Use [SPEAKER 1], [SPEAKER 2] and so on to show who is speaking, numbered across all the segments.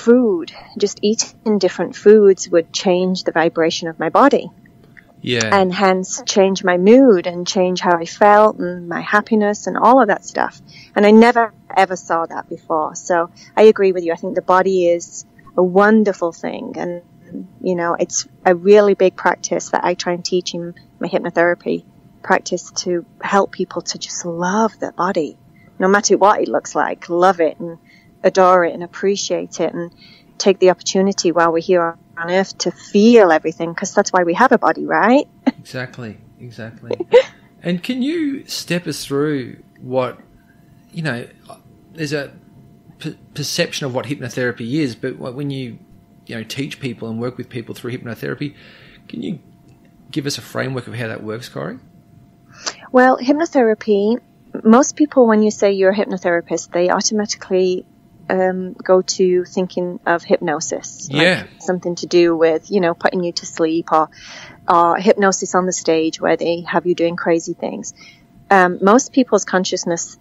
[SPEAKER 1] food, just eating different foods would change the vibration of my body.
[SPEAKER 2] Yeah.
[SPEAKER 1] And hence change my mood and change how I felt and my happiness and all of that stuff. And I never, ever saw that before. So I agree with you. I think the body is a wonderful thing. And, you know, it's a really big practice that I try and teach in my hypnotherapy practice to help people to just love their body, no matter what it looks like. Love it and adore it and appreciate it and take the opportunity while we're here on earth to feel everything, because that's why we have a body, right?
[SPEAKER 2] Exactly. And can you step us through what, you know, there's a perception of what hypnotherapy is, but when you teach people and work with people through hypnotherapy, can you give us a framework of how that works, Cory?
[SPEAKER 1] Well, hypnotherapy, most people, when you say you're a hypnotherapist, they automatically go to thinking of hypnosis.
[SPEAKER 2] Yeah.
[SPEAKER 1] Like something to do with, you know, putting you to sleep, or hypnosis on the stage where they have you doing crazy things. Most people's consciousness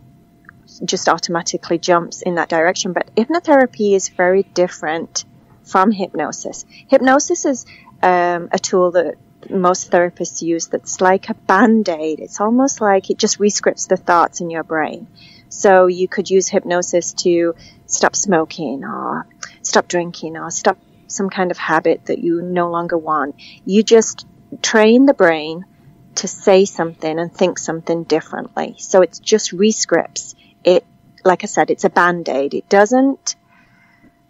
[SPEAKER 1] just automatically jumps in that direction. But hypnotherapy is very different from hypnosis. Hypnosis is a tool that most therapists use that's like a Band-Aid. It's almost like it just rescripts the thoughts in your brain. So you could use hypnosis to stop smoking or stop drinking or stop some kind of habit that you no longer want. You just train the brain to say something and think something differently. So it just rescripts it. Like I said, it's a Band-Aid. It doesn't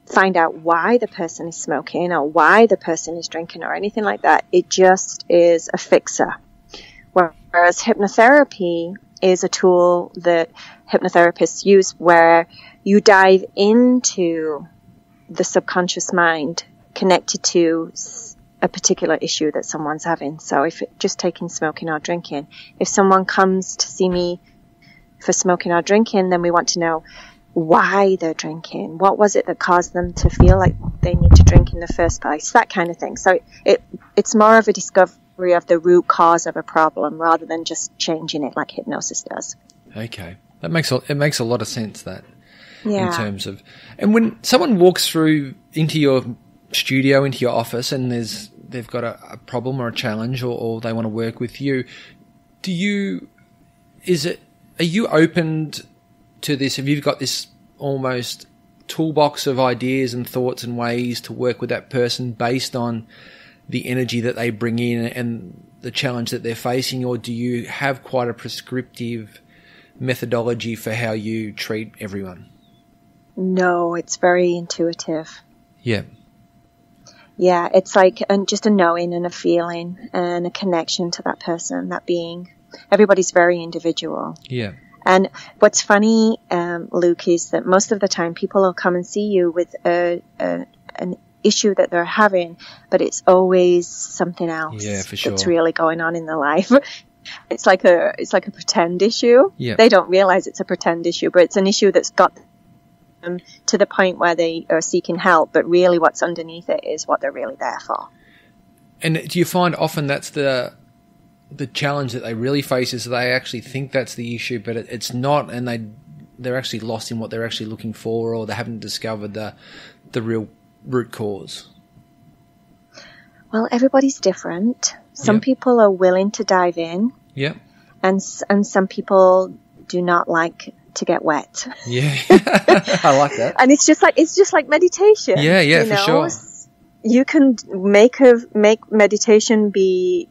[SPEAKER 1] find out why the person is smoking or why the person is drinking or anything like that. It just is a fixer. Whereas hypnotherapy is a tool that hypnotherapists use where you dive into the subconscious mind connected to a particular issue that someone's having. So if just taking smoking or drinking, if someone comes to see me for smoking or drinking, then we want to know why they're drinking. What was it that caused them to feel like they need to drink in the first place? That kind of thing. So it's more of a discovery of the root cause of a problem rather than just changing it like hypnosis does.
[SPEAKER 2] Okay. It makes a lot of sense, that.
[SPEAKER 1] Yeah.
[SPEAKER 2] In terms of, and when someone walks through into your studio, into your office, and they've got a problem or a challenge, or they want to work with you, are you opened to this? Have you got this almost toolbox of ideas and thoughts and ways to work with that person based on the energy that they bring in and the challenge that they're facing, or do you have quite a prescriptive methodology for how you treat everyone?
[SPEAKER 1] No, it's very intuitive.
[SPEAKER 2] Yeah.
[SPEAKER 1] Yeah, it's like just a knowing and a feeling and a connection to that person, that being. Everybody's very individual.
[SPEAKER 2] Yeah.
[SPEAKER 1] And what's funny, Luke, is that most of the time people will come and see you with an issue that they're having, but it's always something else that's really going on in their life. It's like a pretend issue.
[SPEAKER 2] Yeah.
[SPEAKER 1] They don't realize it's a pretend issue, but it's an issue that's got them to the point where they are seeking help, but really what's underneath it is what they're really there for.
[SPEAKER 2] And do you find often that's the challenge that they really face, is they actually think that's the issue, but it's not, and they're actually lost in what they're actually looking for, or they haven't discovered the real root cause?
[SPEAKER 1] Well, everybody's different. Some people are willing to dive in.
[SPEAKER 2] Yeah.
[SPEAKER 1] And some people do not like to get wet.
[SPEAKER 2] Yeah. I like that.
[SPEAKER 1] And it's just like meditation.
[SPEAKER 2] Yeah, for sure.
[SPEAKER 1] You can make meditation be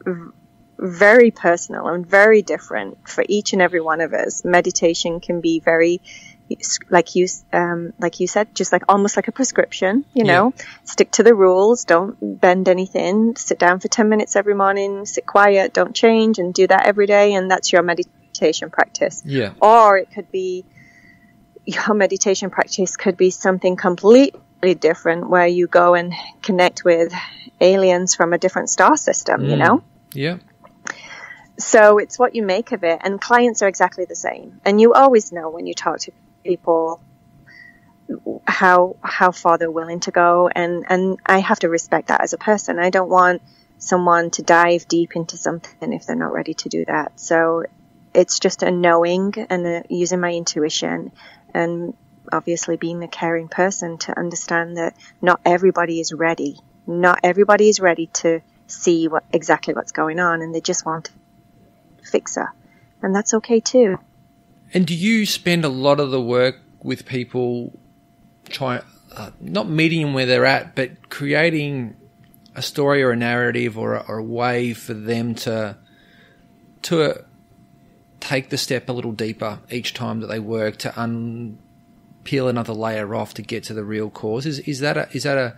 [SPEAKER 1] very personal and very different for each and every one of us. Meditation can be very, like you said, just like almost like a prescription, you know. Stick to the rules, don't bend anything, sit down for 10 minutes every morning, sit quiet, don't change, and do that every day, and that's your meditation practice.
[SPEAKER 2] Yeah.
[SPEAKER 1] Or it could be, your meditation practice could be something completely different, where you go and connect with aliens from a different star system, you know?
[SPEAKER 2] Yeah.
[SPEAKER 1] So it's what you make of it, and clients are exactly the same. And you always know when you talk to people how far they're willing to go, and I have to respect that as a person. I don't want someone to dive deep into something if they're not ready to do that. So it's just a knowing and using my intuition and obviously being a caring person, to understand that not everybody is ready. Not everybody is ready to see exactly what's going on, and they just want a fixer. And that's okay too.
[SPEAKER 2] And do you spend a lot of the work with people not meeting them where they're at, but creating a story or a narrative or a way for them to take the step a little deeper each time that they work, to peel another layer off to get to the real cause? Is that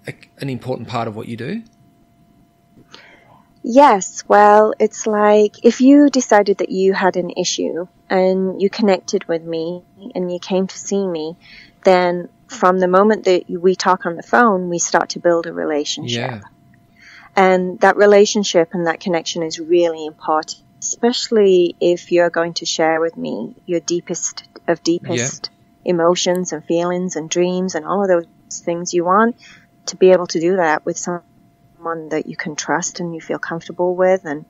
[SPEAKER 2] an important part of what you do?
[SPEAKER 1] Yes. Well, it's like if you decided that you had an issue and you connected with me and you came to see me, then from the moment that we talk on the phone, we start to build a relationship.
[SPEAKER 2] Yeah.
[SPEAKER 1] And that relationship and that connection is really important, especially if you're going to share with me your deepest of deepest emotions and feelings and dreams and all of those things. You want to be able to do that with someone that you can trust and you feel comfortable with, and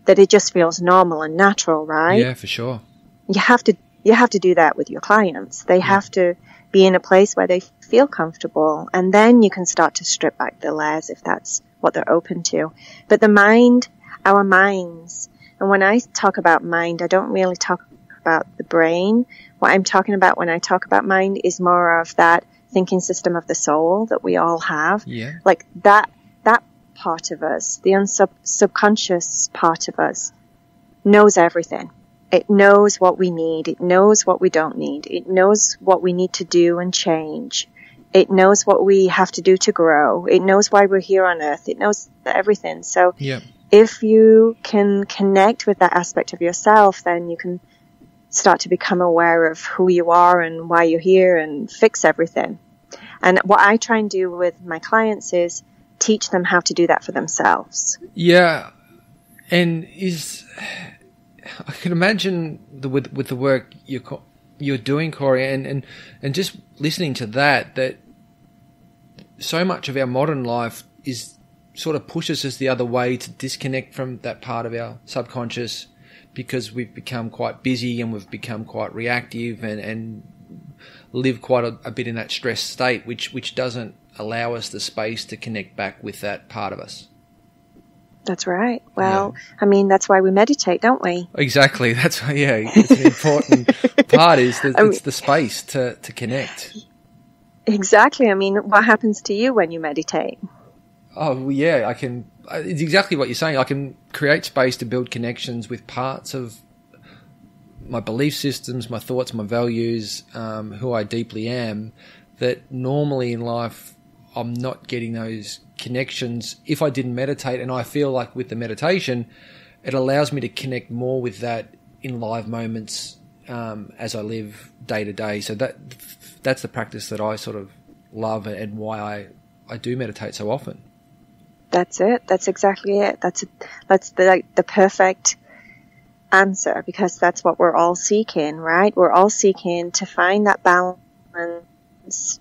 [SPEAKER 1] that it just feels normal and natural, right?
[SPEAKER 2] Yeah, for sure.
[SPEAKER 1] You have to do that with your clients. They have to be in a place where they feel comfortable, and then you can start to strip back the layers if that's what they're open to. But the mind, our minds, and when I talk about mind, I don't really talk about the brain. What I'm talking about when I talk about mind is more of that thinking system of the soul that we all have.
[SPEAKER 2] Yeah.
[SPEAKER 1] Like that part of us, the subconscious part of us, knows everything. It knows what we need. It knows what we don't need. It knows what we need to do and change. It knows what we have to do to grow. It knows why we're here on earth. It knows everything. So if you can connect with that aspect of yourself, then you can start to become aware of who you are and why you're here and fix everything. And what I try and do with my clients is teach them how to do that for themselves. Yeah.
[SPEAKER 2] And I can imagine with the work you're doing, Cory, and just listening to that so much of our modern life is sort of pushes us the other way to disconnect from that part of our subconscious, because we've become quite busy and we've become quite reactive and live quite a bit in that stress state, which doesn't allow us the space to connect back with that part of us.
[SPEAKER 1] That's right. Well, I mean, that's why we meditate, don't we?
[SPEAKER 2] Exactly. That's why, it's an important part it's the space to connect.
[SPEAKER 1] Exactly. I mean, what happens to you when you meditate?
[SPEAKER 2] Oh, well, yeah, it's exactly what you're saying. I can create space to build connections with parts of my belief systems, my thoughts, my values, who I deeply am, that normally in life I'm not getting those connections if I didn't meditate. And I feel like with the meditation, it allows me to connect more with that in live moments as I live day to day. So that's the practice that I sort of love and why I do meditate so often.
[SPEAKER 1] That's it. That's exactly it. That's the perfect answer, because that's what we're all seeking, right? We're all seeking to find that balance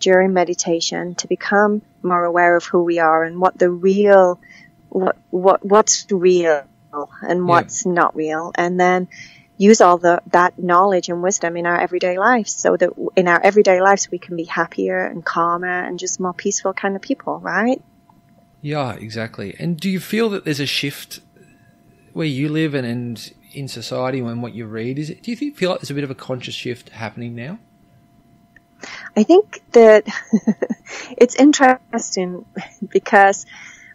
[SPEAKER 1] during meditation, to become more aware of who we are and what the real, what's real and what's not real, and then use all that knowledge and wisdom in our everyday lives, so that in our everyday lives we can be happier and calmer and just more peaceful kind of people, right?
[SPEAKER 2] Yeah, exactly. And do you feel that there's a shift where you live and in society and what you read? Do you feel like there's a bit of a conscious shift happening now?
[SPEAKER 1] I think that it's interesting because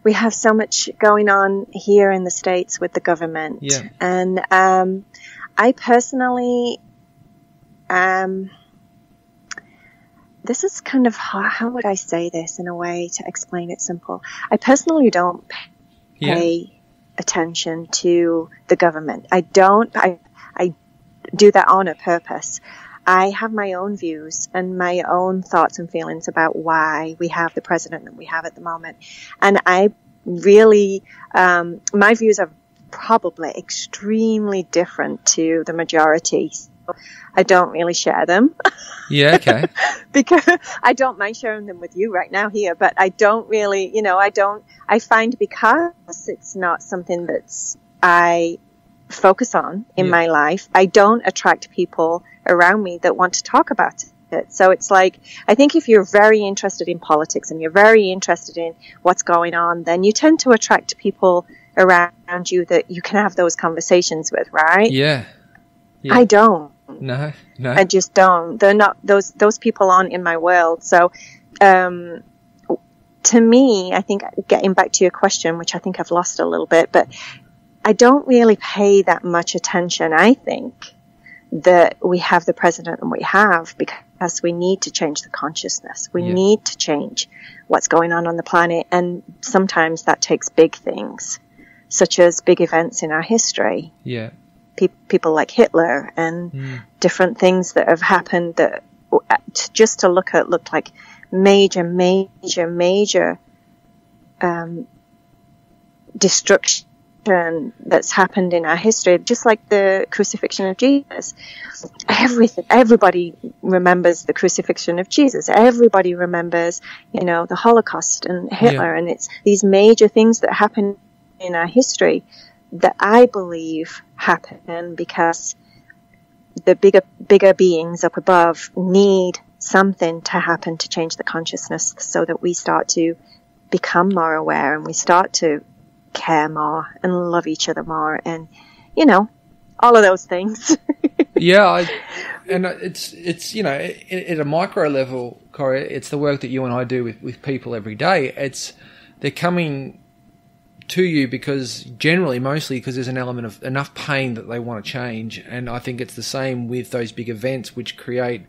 [SPEAKER 1] we have so much going on here in the States with the government.
[SPEAKER 2] Yeah.
[SPEAKER 1] And I personally, this is kind of, how would I say this in a way to explain it simple? I personally don't pay attention to the government. I do that on a purpose. I have my own views and my own thoughts and feelings about why we have the president that we have at the moment. And I really, my views are probably extremely different to the majority. So I don't really share them.
[SPEAKER 2] Yeah, okay.
[SPEAKER 1] Because I don't mind sharing them with you right now here, but I don't really, I find because it's not something that's I focus on in my life, I don't attract people around me that want to talk about So it's like, I think if you're very interested in politics and you're very interested in what's going on, then you tend to attract people around you that you can have those conversations with, right?
[SPEAKER 2] Yeah.
[SPEAKER 1] I don't.
[SPEAKER 2] No.
[SPEAKER 1] I just don't. They're not, those people aren't in my world. So, to me, I think, getting back to your question, which I think I've lost a little bit, but I don't really pay that much attention. I think that we have the president and we have because we need to change the consciousness. We need to change what's going on the planet. And sometimes that takes big things, such as big events in our history.
[SPEAKER 2] Yeah.
[SPEAKER 1] People like Hitler and different things that have happened that just to look at looked like major destruction that's happened in our history, just like the crucifixion of Jesus. Everybody remembers the crucifixion of Jesus. Everybody remembers, the Holocaust and Hitler, and it's these major things that happen in our history that I believe happen because the bigger beings up above need something to happen to change the consciousness so that we start to become more aware and we start to care more and love each other more and, all of those things.
[SPEAKER 2] It's at a micro level, Cory, it's the work that you and I do with people every day. They're coming to you mostly because there's an element of enough pain that they want to change. And I think it's the same with those big events which create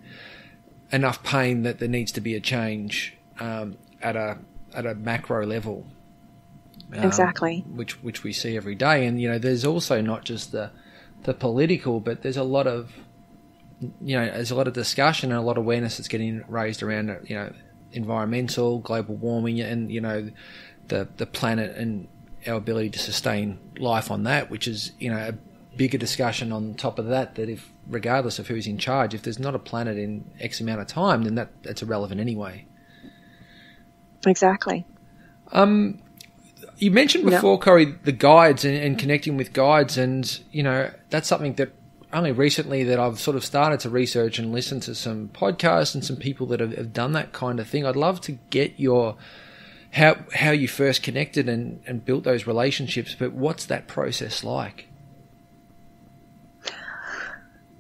[SPEAKER 2] enough pain that there needs to be a change at a macro level.
[SPEAKER 1] Exactly.
[SPEAKER 2] Which we see every day. And, there's also not just the political, but there's a lot of, there's a lot of discussion and a lot of awareness that's getting raised around, environmental, global warming and, the planet and our ability to sustain life on that, which is, a bigger discussion on top of that if, regardless of who's in charge, if there's not a planet in X amount of time, then that's irrelevant anyway.
[SPEAKER 1] Exactly.
[SPEAKER 2] You mentioned before, Cory, the guides and connecting with guides, and that's something that only recently that I've sort of started to research and listen to some podcasts and some people that have done that kind of thing. I'd love to get how you first connected and built those relationships, but what's that process like?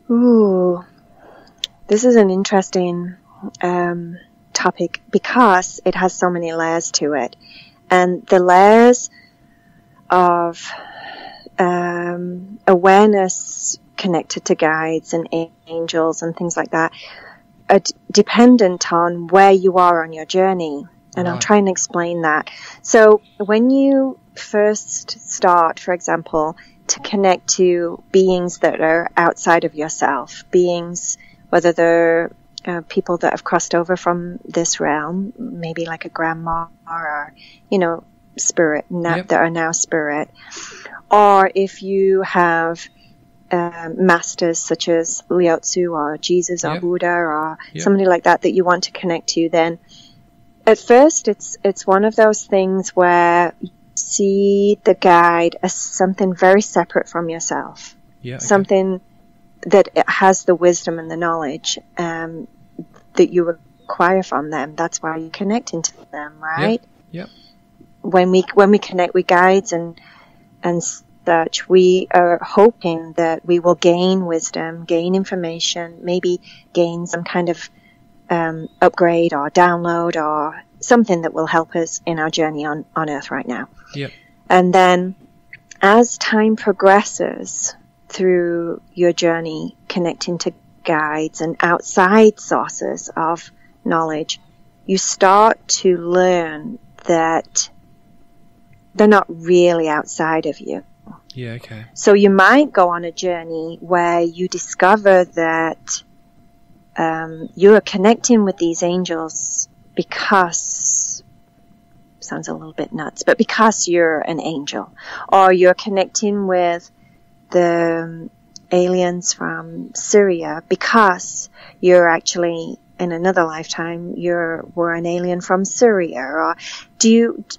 [SPEAKER 1] Ooh, this is an interesting topic because it has so many layers to it. And the layers of awareness connected to guides and angels and things like that are dependent on where you are on your journey. And I'll try and explain that. So when you first start, for example, to connect to beings that are outside of yourself, beings, whether they're people that have crossed over from this realm, maybe like a grandma or, spirit, that are now spirit. Or if you have masters such as Lao Tzu or Jesus or Buddha or somebody like that you want to connect to, then at first it's one of those things where you see the guide as something very separate from yourself. Something that has the wisdom and the knowledge that you require from them. That's why you're connecting to them, right?
[SPEAKER 2] Yeah.
[SPEAKER 1] When we connect with guides and such, we are hoping that we will gain wisdom, gain information, maybe gain some kind of upgrade or download or something that will help us in our journey on Earth right now.
[SPEAKER 2] Yeah.
[SPEAKER 1] And then as time progresses through your journey connecting to guides and outside sources of knowledge, you start to learn that they're not really outside of you.
[SPEAKER 2] Yeah, okay.
[SPEAKER 1] So you might go on a journey where you discover that you are connecting with these angels because, sounds a little bit nuts, but because you're an angel. Or you're connecting with the aliens from Syria because you're actually, in another lifetime, were an alien from Syria. Or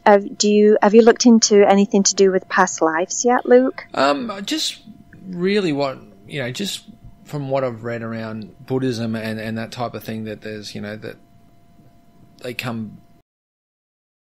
[SPEAKER 1] have you looked into anything to do with past lives yet, Luke?
[SPEAKER 2] Just really just from what I've read around Buddhism and that type of thing, that there's, that they come